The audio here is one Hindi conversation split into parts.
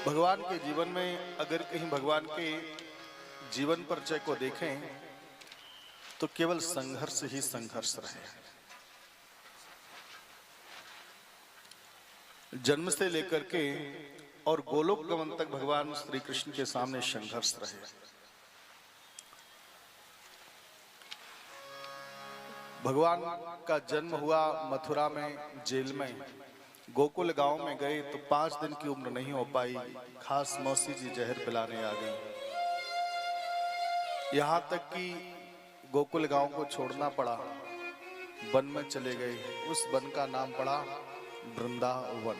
भगवान के जीवन में अगर कहीं भगवान के जीवन परिचय को देखें तो केवल संघर्ष ही संघर्ष रहे। जन्म से लेकर के और गोलोक गमन तक भगवान श्री कृष्ण के सामने संघर्ष रहे। भगवान का जन्म हुआ मथुरा में, जेल में। गोकुल गांव में गए तो 5 दिन की उम्र नहीं हो पाई, खास मौसी जी जहर पिलाने आ गई। यहां तक कि गोकुल गांव को छोड़ना पड़ा, वन में चले गए। उस वन का नाम पड़ा वृंदावन।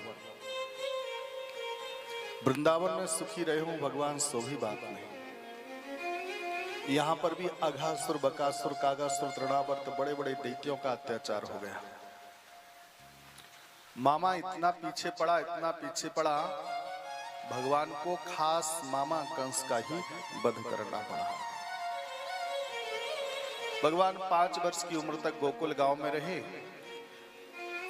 वृंदावन में सुखी रहे हूं भगवान, सो भी बात नहीं। यहां पर भी अघासुर, बकासुर, कागासुर, तृणावर्त बड़े बड़े दैत्यों का अत्याचार हो गया। मामा इतना पीछे पड़ा, इतना पीछे पड़ा, भगवान को खास मामा कंस का ही वध करना पड़ा। भगवान 5 वर्ष की उम्र तक गोकुल गांव में रहे।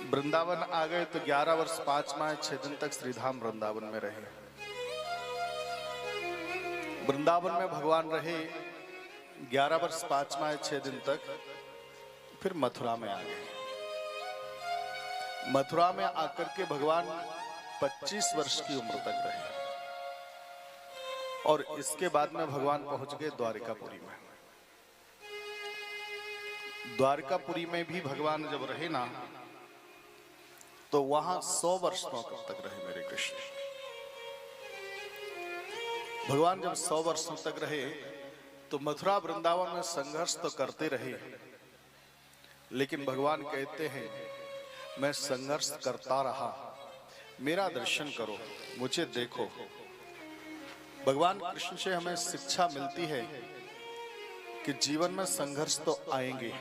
वृंदावन आ गए तो 11 वर्ष 5 माह 6 दिन तक श्रीधाम वृंदावन में रहे। वृंदावन में भगवान रहे 11 वर्ष 5 माह 6 दिन तक। फिर मथुरा में आ गए। मथुरा में आकर के भगवान 25 वर्ष की उम्र तक रहे और इसके बाद में भगवान पहुंच गए द्वारिकापुरी में। द्वारिकापुरी में भी भगवान जब रहे ना तो वहां 100 वर्ष तक रहे मेरे कृष्ण। भगवान जब 100 वर्षों तक रहे तो मथुरा वृंदावन में संघर्ष तो करते रहे, लेकिन भगवान कहते हैं मैं संघर्ष करता रहा, मेरा दर्शन करो, मुझे देखो। भगवान कृष्ण से हमें शिक्षा मिलती है कि जीवन में संघर्ष तो आएंगे,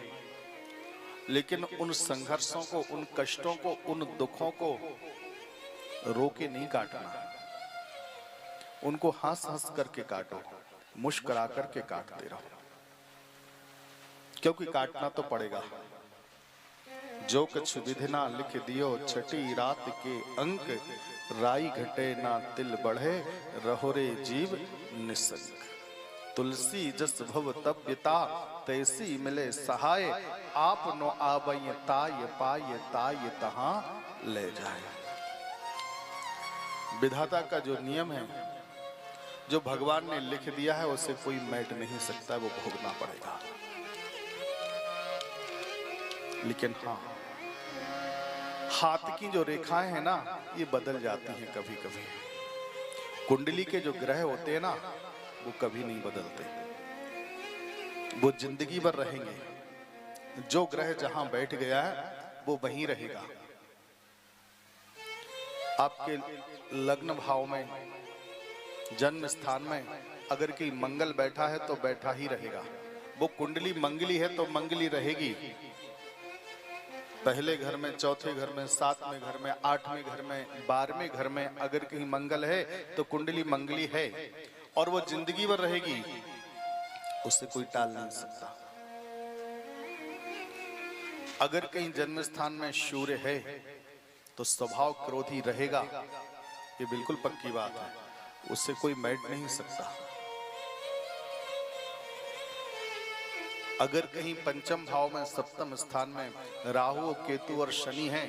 लेकिन उन संघर्षों को, उन कष्टों को, उन दुखों को रोके नहीं काटना। उनको हंस हंस करके काटो, मुस्कुरा करके काटते रहो, क्योंकि काटना तो पड़ेगा। जो कछु विधिना लिख दियो, छठी रात के अंक, राई घटे ना तिल बढ़े, रहो रे जीव निसंग। तुलसी जस भव तप्यता, तैसी मिले सहाय, आप नो आबय ताय पाय, ताय तहां ले जाए। विधाता का जो नियम है, जो भगवान ने लिख दिया है, उसे कोई मैट नहीं सकता, वो भोगना पड़ेगा। लेकिन हाँ, हाथ की जो रेखाएं हैं ना, ये बदल जाती हैं कभी कभी। कुंडली के जो ग्रह होते हैं ना, वो कभी नहीं बदलते, वो जिंदगी भर रहेंगे। जो ग्रह जहां बैठ गया है वो वहीं रहेगा। आपके लग्न भाव में, जन्म स्थान में अगर कोई मंगल बैठा है तो बैठा ही रहेगा। वो कुंडली मंगली है तो मंगली रहेगी। पहले घर में, चौथे घर में, 7वें घर में, 8वें घर में, 12वें घर में अगर कहीं मंगल है तो कुंडली मंगली है और वो जिंदगी भर रहेगी, उससे कोई टाल नहीं सकता। अगर कहीं जन्म स्थान में सूर्य है तो स्वभाव क्रोधी रहेगा, ये बिल्कुल पक्की बात है, उससे कोई मैट नहीं सकता। अगर कहीं पंचम भाव में, 7वें स्थान में राहु, केतु और शनि हैं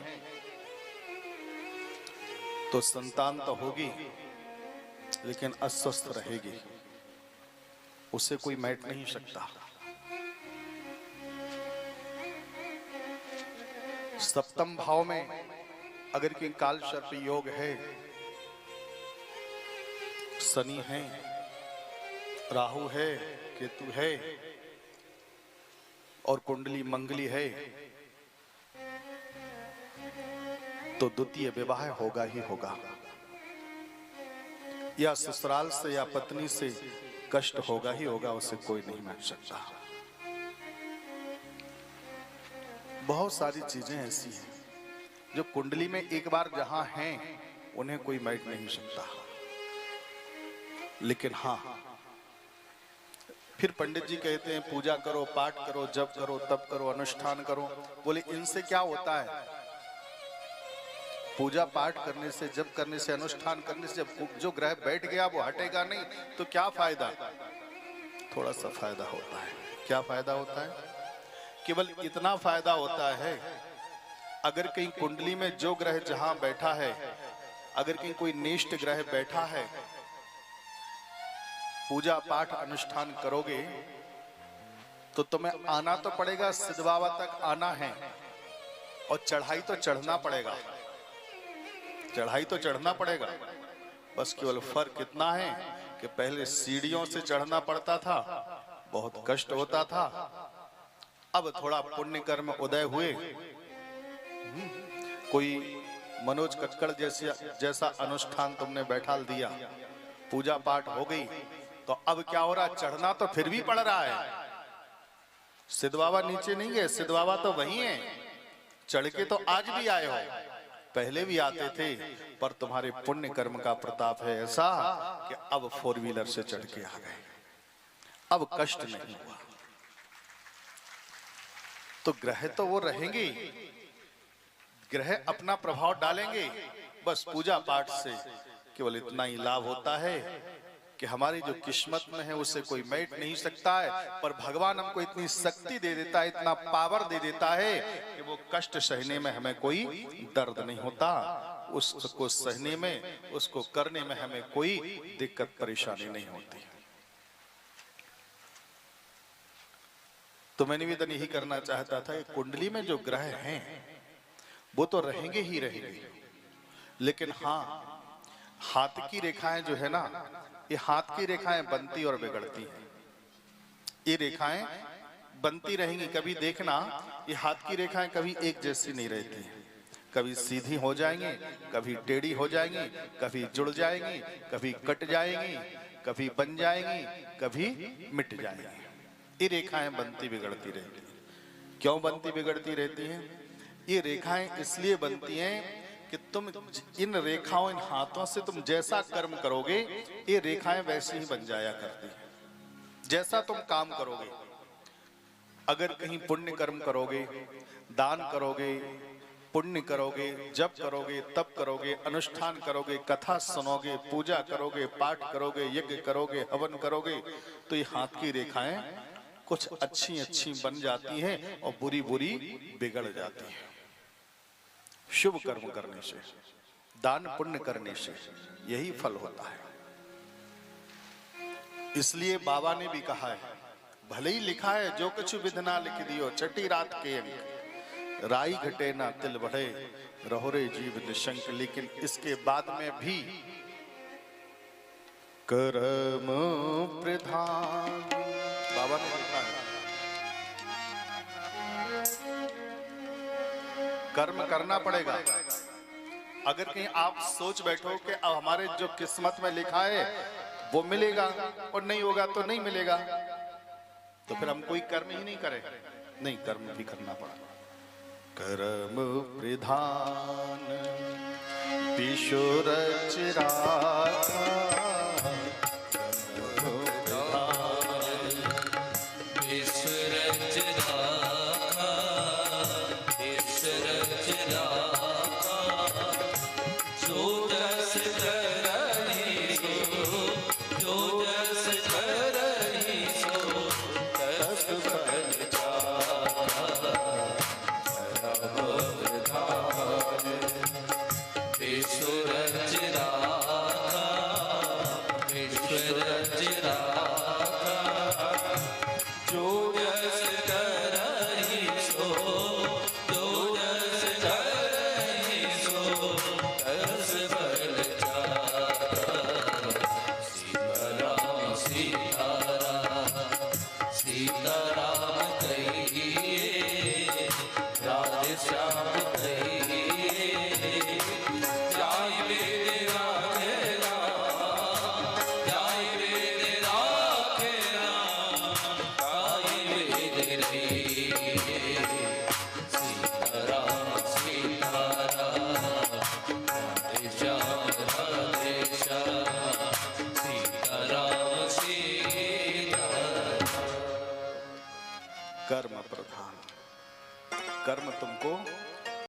तो संतान तो होगी लेकिन अस्वस्थ रहेगी, उसे कोई मैट नहीं सकता। 7वें भाव में अगर कहीं काल सर्प योग है, शनि है, राहु है, केतु है और कुंडली मंगली है, तो द्वितीय विवाह होगा ही होगा। या ससुराल से या पत्नी से कष्ट होगा ही होगा, उसे कोई नहीं मान सकता। बहुत सारी चीजें ऐसी हैं जो कुंडली में एक बार जहां हैं उन्हें कोई मैट नहीं सकता। लेकिन हाँ, फिर पंडित जी कहते हैं पूजा करो, पाठ करो, जप करो, तप करो, अनुष्ठान करो। बोले इनसे क्या होता है? पूजा पाठ करने से, जब करने से, अनुष्ठान करने से जब जो ग्रह बैठ गया वो हटेगा नहीं, तो क्या फायदा? थोड़ा सा फायदा होता है। क्या फायदा होता है? केवल इतना फायदा होता है, अगर कहीं कुंडली में जो ग्रह जहां बैठा है, अगर कहीं कोई नेष्ट ग्रह बैठा है, पूजा पाठ अनुष्ठान करोगे तो तुम्हें आना तो पड़ेगा, सिद्ध बाबा तक आना है, और चढ़ाई तो चढ़ना पड़ेगा, चढ़ाई तो चढ़ना पड़ेगा। बस केवल फर्क इतना है कि पहले सीढ़ियों से चढ़ना पड़ता था, बहुत कष्ट होता था। अब थोड़ा पुण्य कर्म उदय हुए, कोई मनोज कक्कड़ जैसा अनुष्ठान तुमने बैठा दिया, पूजा पाठ हो गई, तो अब क्या हो रहा? चढ़ना तो फिर भी पड़ रहा है। सिद्ध बाबा नीचे नहीं गए, सिद्ध बाबा तो वही हैं, चढ़ के तो आज भी आए हो, पहले भी आते थे, पर तुम्हारे पुण्य कर्म का प्रताप है ऐसा कि अब 4 व्हीलर से चढ़ के आ गए, अब कष्ट नहीं हुआ। तो ग्रह तो वो रहेंगे, ग्रह अपना प्रभाव डालेंगे, बस पूजा पाठ से केवल इतना ही लाभ होता है कि हमारी जो किस्मत में है उसे कोई मेट नहीं सकता है, पर भगवान हमको इतनी शक्ति दे देता है, इतना पावर दे देता है कि वो कष्ट सहने में हमें कोई दर्द नहीं होता, उसको सहने में, उसको करने में हमें कोई दिक्कत परेशानी नहीं होती। तो मैं निवेदन यही करना चाहता था कि कुंडली में जो ग्रह हैं वो तो रहेंगे ही रहेंगे, लेकिन हाँ, हाथ की रेखाएं जो है ना, ये हाथ की रेखाएं बनती और बिगड़ती हैं। ये रेखाएं बनती रहेंगी, कभी देखना ये हाथ की रेखाएं कभी एक जैसी नहीं रहती हैं, कभी सीधी हो जाएंगी, कभी टेढ़ी हो जाएंगी, कभी जुड़ जाएंगी, कभी कट जाएंगी, कभी बन जाएंगी, कभी मिट जाएंगी। ये रेखाएं बनती बिगड़ती रहती हैं। क्यों बनती बिगड़ती रहती हैं? ये रेखाएं इसलिए बनती हैं कि तुम इन रेखाओं, इन हाथों से तुम जैसा कर्म करोगे, ये रेखाएं वैसे ही बन जाया करती हैं। जैसा तुम काम करोगे, अगर कहीं पुण्य कर्म करोगे, दान करोगे, पुण्य करोगे, जप करोगे, तप करोगे, अनुष्ठान करोगे, कथा सुनोगे, पूजा करोगे, पाठ करोगे, यज्ञ करोगे, हवन करोगे, तो ये हाथ की रेखाएं कुछ अच्छी अच्छी बन जाती हैं और बुरी बुरी बिगड़ जाती हैं। शुभ कर्म करने से, दान पुण्य करने से यही फल होता है। इसलिए बाबा ने भी कहा है, भले ही लिखा है जो कुछ विधना लिख दियो, छठी रात के अंक, राई घटे ना तिल बढ़े, रहो रे जीव निशंक, लेकिन इसके बाद में भी कर्म प्रधान बाबा ने लिखा है, कर्म करना पड़ेगा। अगर कहीं आप सोच बैठो कि अब हमारे जो किस्मत में लिखा है वो मिलेगा और नहीं होगा तो नहीं मिलेगा, तो फिर हम कोई कर्म ही नहीं करें। नहीं, कर्म भी करना पड़ेगा। कर्म प्रधान किशोर जो दस